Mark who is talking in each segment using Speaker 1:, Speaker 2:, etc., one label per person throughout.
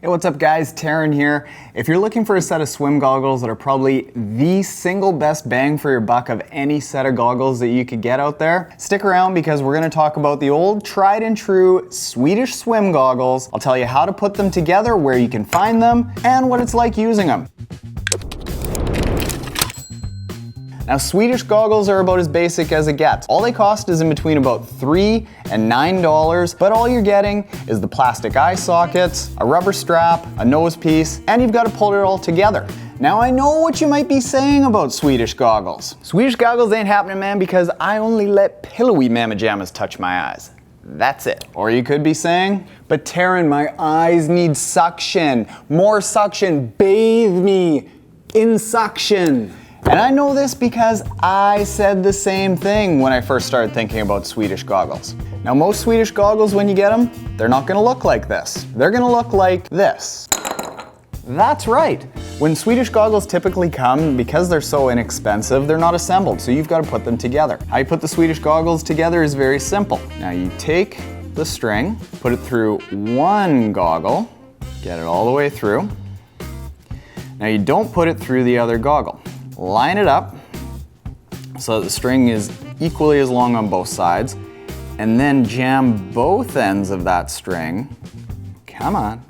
Speaker 1: Hey, what's up guys, Taren here. If you're looking for a set of swim goggles that are probably the single best bang for your buck of any set of goggles that you could get out there, stick around because we're gonna talk about the old tried and true Swedish swim goggles. I'll tell you how to put them together, where you can find them, and what it's like using them. Now, Swedish goggles are about as basic as it gets. All they cost is in between about $3 and $9, but all you're getting is the plastic eye sockets, a rubber strap, a nose piece, and you've got to pull it all together. Now, I know what you might be saying about Swedish goggles. Swedish goggles ain't happening, man, because I only let pillowy mamma jammas touch my eyes. That's it. Or you could be saying, but Taren, my eyes need suction. More suction. Bathe me in suction. And I know this because I said the same thing when I first started thinking about Swedish goggles. Now, most Swedish goggles, when you get them, they're not gonna look like this. They're gonna look like this. That's right. When Swedish goggles typically come, because they're so inexpensive, they're not assembled, so you've got to put them together. How you put the Swedish goggles together is very simple. Now, you take the string, put it through one goggle, get it all the way through. Now, you don't put it through the other goggle. Line it up so that the string is equally as long on both sides, and then jam both ends of that string, come on,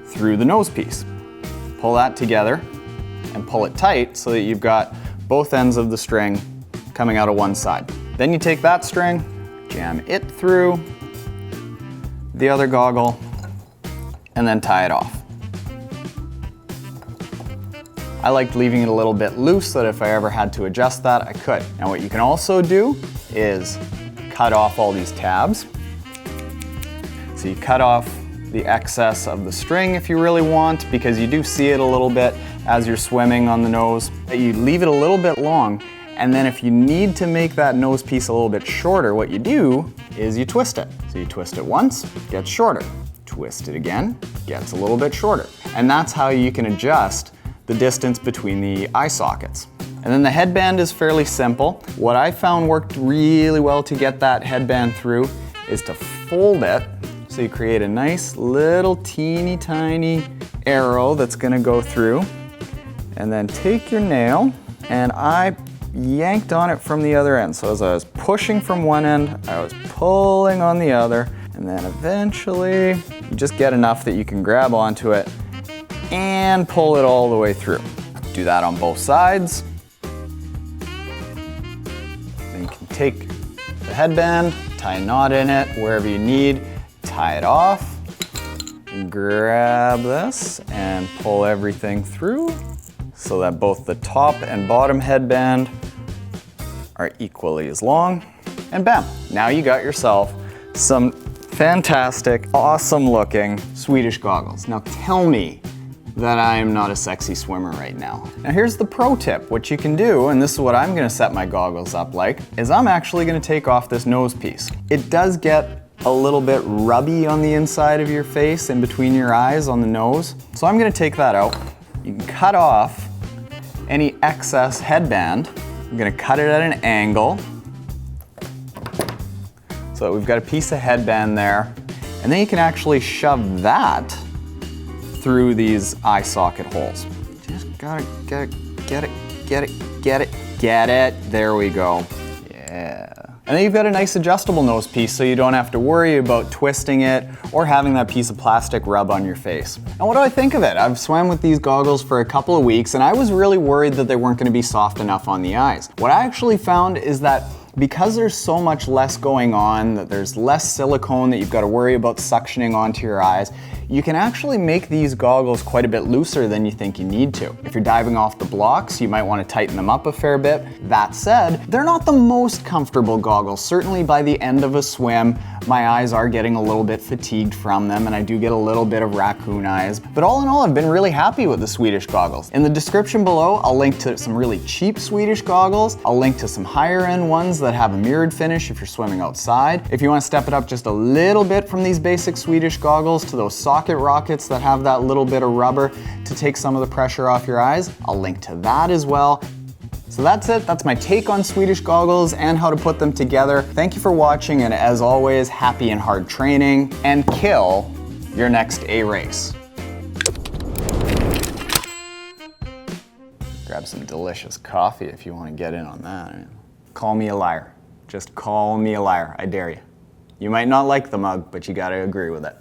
Speaker 1: through the nose piece. Pull that together and pull it tight so that you've got both ends of the string coming out of one side. Then you take that string, jam it through the other goggle, and then tie it off. I liked leaving it a little bit loose so that if I ever had to adjust that, I could. Now, what you can also do is cut off all these tabs. So you cut off the excess of the string if you really want, because you do see it a little bit as you're swimming on the nose. You leave it a little bit long, and then if you need to make that nose piece a little bit shorter, what you do is you twist it. So you twist it once, it gets shorter. Twist it again, gets a little bit shorter. And that's how you can adjust the distance between the eye sockets. And then the headband is fairly simple. What I found worked really well to get that headband through is to fold it so you create a nice little teeny tiny arrow that's gonna go through, and then take your nail, and I yanked on it from the other end. So as I was pushing from one end, I was pulling on the other, and then eventually you just get enough that you can grab onto it and pull it all the way through. Do that on both sides. Then you can take the headband, tie a knot in it wherever you need, tie it off, grab this and pull everything through so that both the top and bottom headband are equally as long, and bam, now you got yourself some fantastic, awesome looking Swedish goggles. Now tell me that I am not a sexy swimmer right now. Now here's the pro tip. What you can do, and this is what I'm gonna set my goggles up like, is I'm actually gonna take off this nose piece. It does get a little bit rubby on the inside of your face, in between your eyes on the nose. So I'm gonna take that out. You can cut off any excess headband. I'm gonna cut it at an angle so that we've got a piece of headband there. And then you can actually shove that through these eye socket holes. Just gotta get it. There we go. Yeah. And then you've got a nice adjustable nose piece so you don't have to worry about twisting it or having that piece of plastic rub on your face. And what do I think of it? I've swam with these goggles for a couple of weeks and I was really worried that they weren't gonna be soft enough on the eyes. What I actually found is that because there's so much less going on, that there's less silicone that you've got to worry about suctioning onto your eyes, you can actually make these goggles quite a bit looser than you think you need to. If you're diving off the blocks, you might want to tighten them up a fair bit. That said, they're not the most comfortable goggles. Certainly by the end of a swim, my eyes are getting a little bit fatigued from them and I do get a little bit of raccoon eyes. But all in all, I've been really happy with the Swedish goggles. In the description below, I'll link to some really cheap Swedish goggles. I'll link to some higher end ones that have a mirrored finish if you're swimming outside. If you want to step it up just a little bit from these basic Swedish goggles to those socket rockets that have that little bit of rubber to take some of the pressure off your eyes, I'll link to that as well. So that's it. That's my take on Swedish goggles and how to put them together. Thank you for watching, and as always, happy and hard training, and kill your next A race. Grab some delicious coffee if you want to get in on that. Call me a liar. Just call me a liar, I dare you. You might not like the mug, but you gotta agree with it.